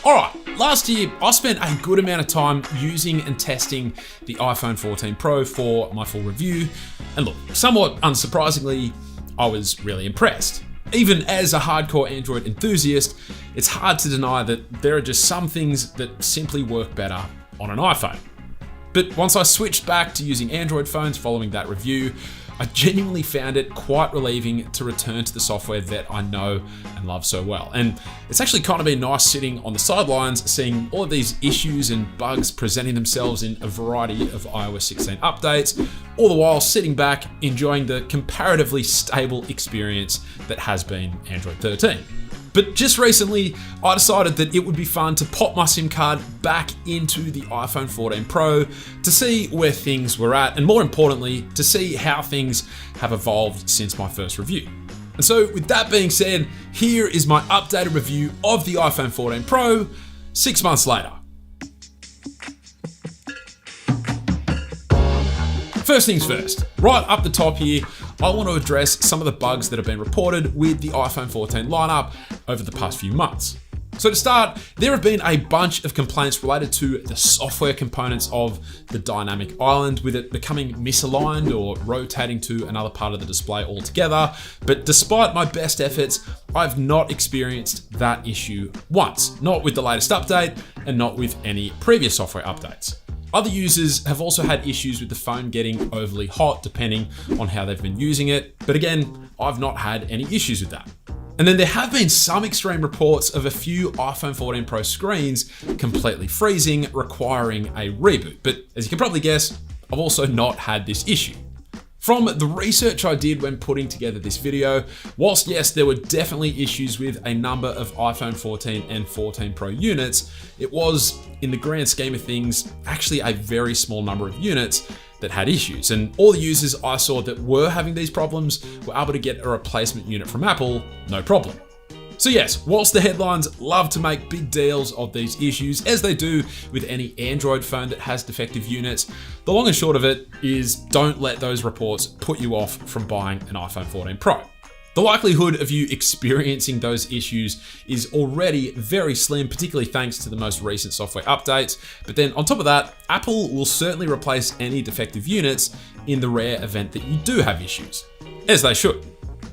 Alright, last year I spent a good amount of time using and testing the iPhone 14 Pro for my full review, and look, somewhat unsurprisingly, I was really impressed. Even as a hardcore Android enthusiast, it's hard to deny that there are just some things that simply work better on an iPhone. But once I switched back to using Android phones following that review, I genuinely found it quite relieving to return to the software that I know and love so well. And it's actually kind of been nice sitting on the sidelines, seeing all of these issues and bugs presenting themselves in a variety of iOS 16 updates, all the while sitting back, enjoying the comparatively stable experience that has been Android 13. But just recently, I decided that it would be fun to pop my SIM card back into the iPhone 14 Pro to see where things were at, and more importantly, to see how things have evolved since my first review. And so with that being said, here is my updated review of the iPhone 14 Pro 6 months later. First things first, right up the top here, I want to address some of the bugs that have been reported with the iPhone 14 lineup over the past few months. So to start, there have been a bunch of complaints related to the software components of the dynamic island, with it becoming misaligned or rotating to another part of the display altogether. But despite my best efforts, I've not experienced that issue once, not with the latest update and not with any previous software updates. Other users have also had issues with the phone getting overly hot depending on how they've been using it, but again, I've not had any issues with that. And then there have been some extreme reports of a few iPhone 14 Pro screens completely freezing, requiring a reboot. But as you can probably guess, I've also not had this issue. From the research I did when putting together this video, whilst yes, there were definitely issues with a number of iPhone 14 and 14 Pro units, it was, in the grand scheme of things, actually a very small number of units that had issues. And all the users I saw that were having these problems were able to get a replacement unit from Apple, no problem. So yes, whilst the headlines love to make big deals of these issues, as they do with any Android phone that has defective units, the long and short of it is don't let those reports put you off from buying an iPhone 14 Pro. The likelihood of you experiencing those issues is already very slim, particularly thanks to the most recent software updates. But then on top of that, Apple will certainly replace any defective units in the rare event that you do have issues, as they should.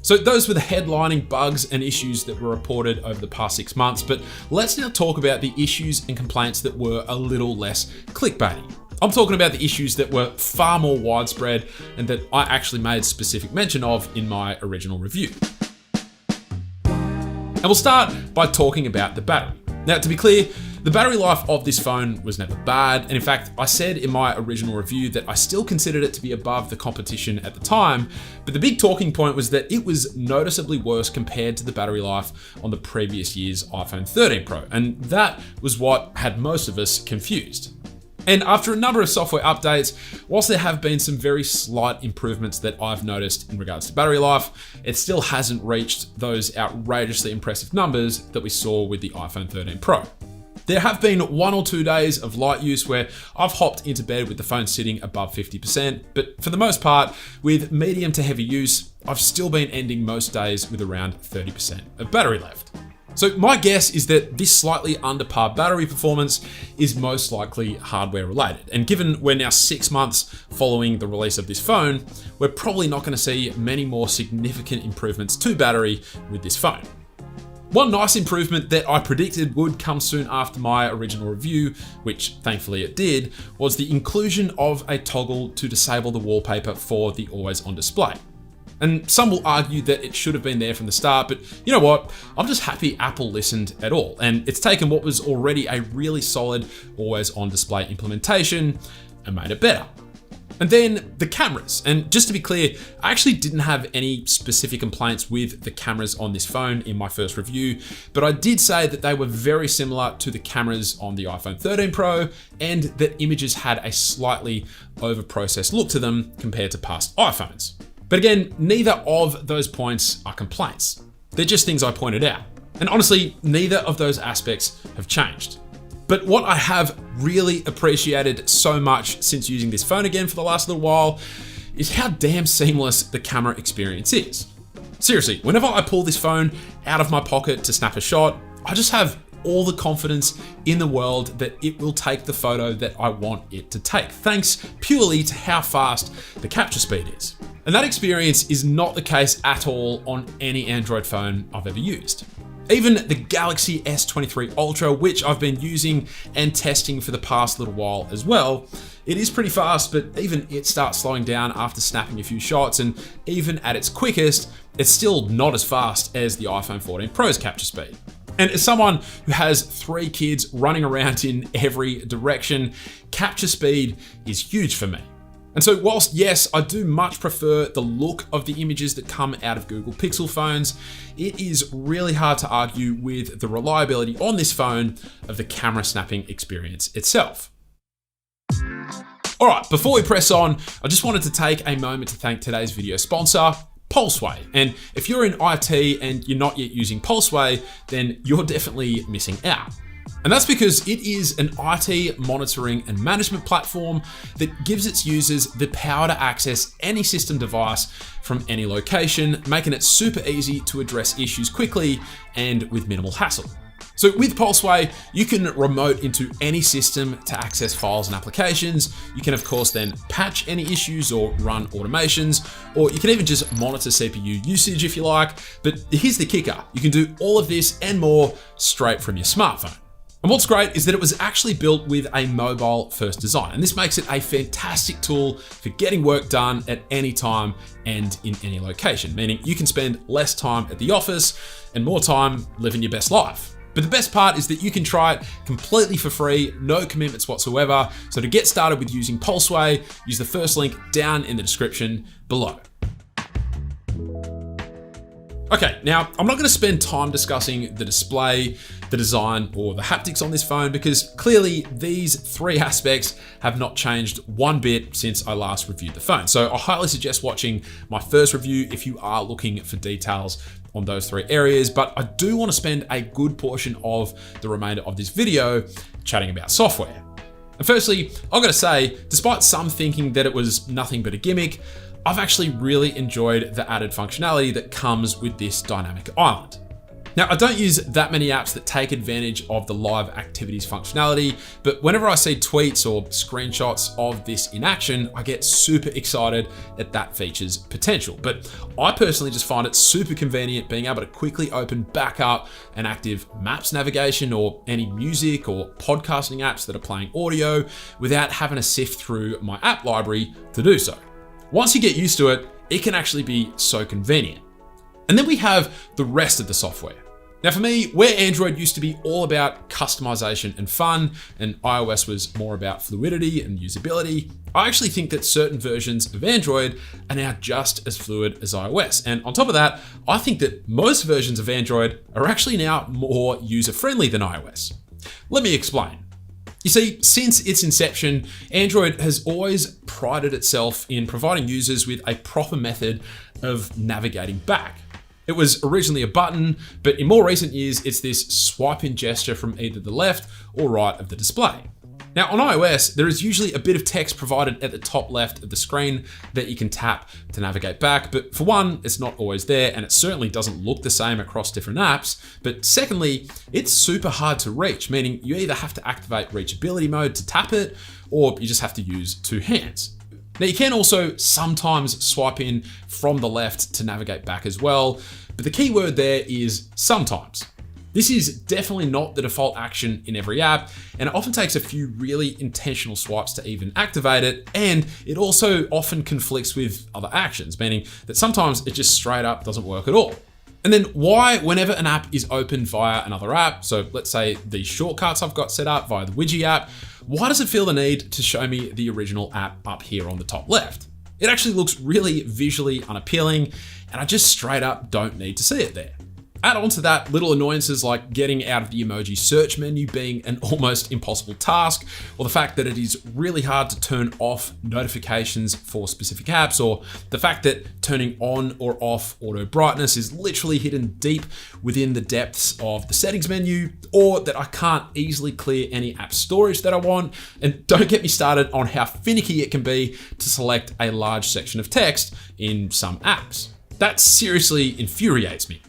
So those were the headlining bugs and issues that were reported over the past 6 months, but let's now talk about the issues and complaints that were a little less clickbaity. I'm talking about the issues that were far more widespread and that I actually made specific mention of in my original review. And we'll start by talking about the battery. Now, to be clear, the battery life of this phone was never bad, and in fact, I said in my original review that I still considered it to be above the competition at the time, but the big talking point was that it was noticeably worse compared to the battery life on the previous year's iPhone 13 Pro, and that was what had most of us confused. And after a number of software updates, whilst there have been some very slight improvements that I've noticed in regards to battery life, it still hasn't reached those outrageously impressive numbers that we saw with the iPhone 13 Pro. There have been 1 or 2 days of light use where I've hopped into bed with the phone sitting above 50%, but for the most part, with medium to heavy use, I've still been ending most days with around 30% of battery left. So my guess is that this slightly under par battery performance is most likely hardware related. And given we're now 6 months following the release of this phone, we're probably not going to see many more significant improvements to battery with this phone. One nice improvement that I predicted would come soon after my original review, which thankfully it did, was the inclusion of a toggle to disable the wallpaper for the always on display. And some will argue that it should have been there from the start, but you know what? I'm just happy Apple listened at all, and it's taken what was already a really solid always on display implementation and made it better. And then the cameras, and just to be clear, I actually didn't have any specific complaints with the cameras on this phone in my first review, but I did say that they were very similar to the cameras on the iPhone 13 Pro, and that images had a slightly over-processed look to them compared to past iPhones. But again, neither of those points are complaints. They're just things I pointed out. And honestly, neither of those aspects have changed. But what I have really appreciated so much since using this phone again for the last little while is how damn seamless the camera experience is. Seriously, whenever I pull this phone out of my pocket to snap a shot, I just have all the confidence in the world that it will take the photo that I want it to take, thanks purely to how fast the capture speed is. And that experience is not the case at all on any Android phone I've ever used. Even the Galaxy S23 Ultra, which I've been using and testing for the past little while as well, it is pretty fast, but even it starts slowing down after snapping a few shots, and even at its quickest, it's still not as fast as the iPhone 14 Pro's capture speed. And as someone who has 3 kids running around in every direction, capture speed is huge for me. And so whilst yes, I do much prefer the look of the images that come out of Google Pixel phones, it is really hard to argue with the reliability on this phone of the camera snapping experience itself. All right, before we press on, I just wanted to take a moment to thank today's video sponsor, Pulseway. And if you're in IT and you're not yet using Pulseway, then you're definitely missing out. And that's because it is an IT monitoring and management platform that gives its users the power to access any system device from any location, making it super easy to address issues quickly and with minimal hassle. So with Pulseway, you can remote into any system to access files and applications. You can of course then patch any issues or run automations, or you can even just monitor CPU usage if you like. But here's the kicker, you can do all of this and more straight from your smartphone. And what's great is that it was actually built with a mobile first design. And this makes it a fantastic tool for getting work done at any time and in any location, meaning you can spend less time at the office and more time living your best life. But the best part is that you can try it completely for free, no commitments whatsoever. So to get started with using Pulseway, use the first link down in the description below. Okay, now I'm not going to spend time discussing the display, the design, or the haptics on this phone because clearly these 3 aspects have not changed one bit since I last reviewed the phone. So I highly suggest watching my first review if you are looking for details on those 3 areas, but I do want to spend a good portion of the remainder of this video chatting about software. And firstly, I've got to say, despite some thinking that it was nothing but a gimmick, I've actually really enjoyed the added functionality that comes with this dynamic island. Now, I don't use that many apps that take advantage of the live activities functionality, but whenever I see tweets or screenshots of this in action, I get super excited at that feature's potential. But I personally just find it super convenient being able to quickly open back up an active maps navigation or any music or podcasting apps that are playing audio without having to sift through my app library to do so. Once you get used to it, it can actually be so convenient. And then we have the rest of the software. Now for me, where Android used to be all about customization and fun, and iOS was more about fluidity and usability, I actually think that certain versions of Android are now just as fluid as iOS. And on top of that, I think that most versions of Android are actually now more user-friendly than iOS. Let me explain. You see, since its inception, Android has always prided itself in providing users with a proper method of navigating back. It was originally a button, but in more recent years, it's this swipe in gesture from either the left or right of the display. Now on iOS, there is usually a bit of text provided at the top left of the screen that you can tap to navigate back, but for one, it's not always there, and it certainly doesn't look the same across different apps. But secondly, it's super hard to reach, meaning you either have to activate reachability mode to tap it, or you just have to use 2 hands. Now you can also sometimes swipe in from the left to navigate back as well, but the key word there is sometimes. This is definitely not the default action in every app, and it often takes a few really intentional swipes to even activate it, and it also often conflicts with other actions, meaning that sometimes it just straight up doesn't work at all. And then why, whenever an app is opened via another app, so let's say the shortcuts I've got set up via the Widget app, why does it feel the need to show me the original app up here on the top left? It actually looks really visually unappealing, and I just straight up don't need to see it there. Add on to that little annoyances like getting out of the emoji search menu being an almost impossible task, or the fact that it is really hard to turn off notifications for specific apps, or the fact that turning on or off auto brightness is literally hidden deep within the depths of the settings menu, or that I can't easily clear any app storage that I want. And don't get me started on how finicky it can be to select a large section of text in some apps. That seriously infuriates me.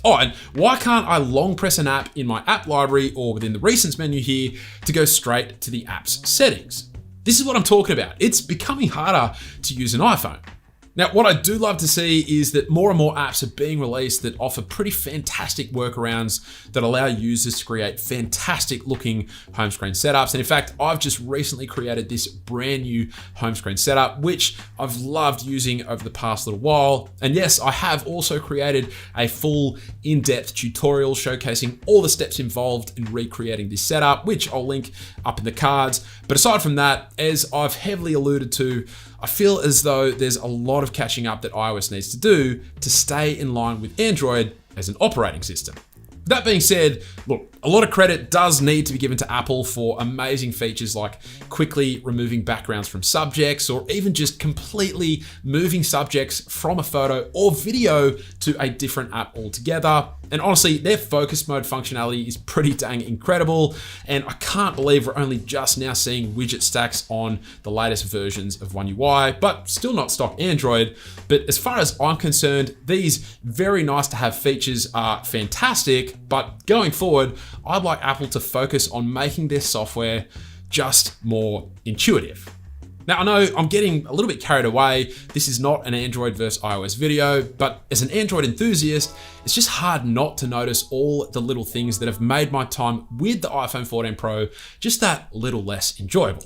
Oh, and why can't I long press an app in my app library or within the recents menu here to go straight to the app's settings? This is what I'm talking about. It's becoming harder to use an iPhone. Now, what I do love to see is that more and more apps are being released that offer pretty fantastic workarounds that allow users to create fantastic looking home screen setups. And in fact, I've just recently created this brand new home screen setup, which I've loved using over the past little while. And yes, I have also created a full in-depth tutorial showcasing all the steps involved in recreating this setup, which I'll link up in the cards. But aside from that, as I've heavily alluded to, I feel as though there's a lot of catching up that iOS needs to do to stay in line with Android as an operating system. That being said, look, a lot of credit does need to be given to Apple for amazing features like quickly removing backgrounds from subjects, or even just completely moving subjects from a photo or video to a different app altogether. And honestly, their focus mode functionality is pretty dang incredible. And I can't believe we're only just now seeing widget stacks on the latest versions of One UI, but still not stock Android. But as far as I'm concerned, these very nice to have features are fantastic, but going forward, I'd like Apple to focus on making their software just more intuitive. Now, I know I'm getting a little bit carried away. This is not an Android versus iOS video, but as an Android enthusiast, it's just hard not to notice all the little things that have made my time with the iPhone 14 Pro just that little less enjoyable.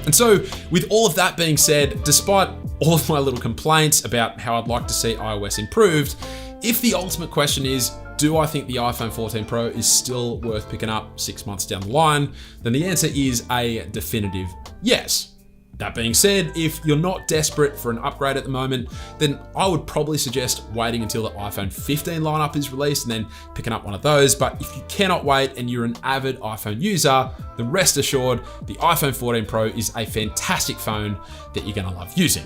And so with all of that being said, despite all of my little complaints about how I'd like to see iOS improved, if the ultimate question is, do I think the iPhone 14 Pro is still worth picking up 6 months down the line? Then the answer is a definitive yes. That being said, if you're not desperate for an upgrade at the moment, then I would probably suggest waiting until the iPhone 15 lineup is released and then picking up one of those. But if you cannot wait and you're an avid iPhone user, then rest assured the iPhone 14 Pro is a fantastic phone that you're gonna love using.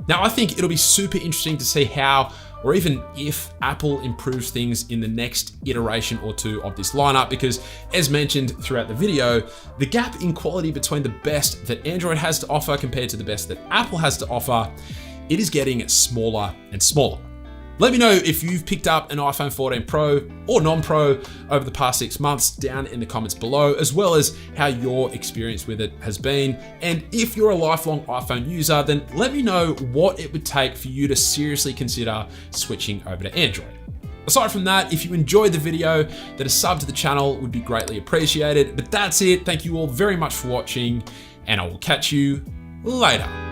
Now, I think it'll be super interesting to see how, or even if, Apple improves things in the next iteration or two of this lineup, because as mentioned throughout the video, the gap in quality between the best that Android has to offer compared to the best that Apple has to offer, it is getting smaller and smaller. Let me know if you've picked up an iPhone 14 Pro or non-Pro over the past 6 months down in the comments below, as well as how your experience with it has been. And if you're a lifelong iPhone user, then let me know what it would take for you to seriously consider switching over to Android. Aside from that, if you enjoyed the video, then a sub to the channel would be greatly appreciated. But that's it. Thank you all very much for watching, and I will catch you later.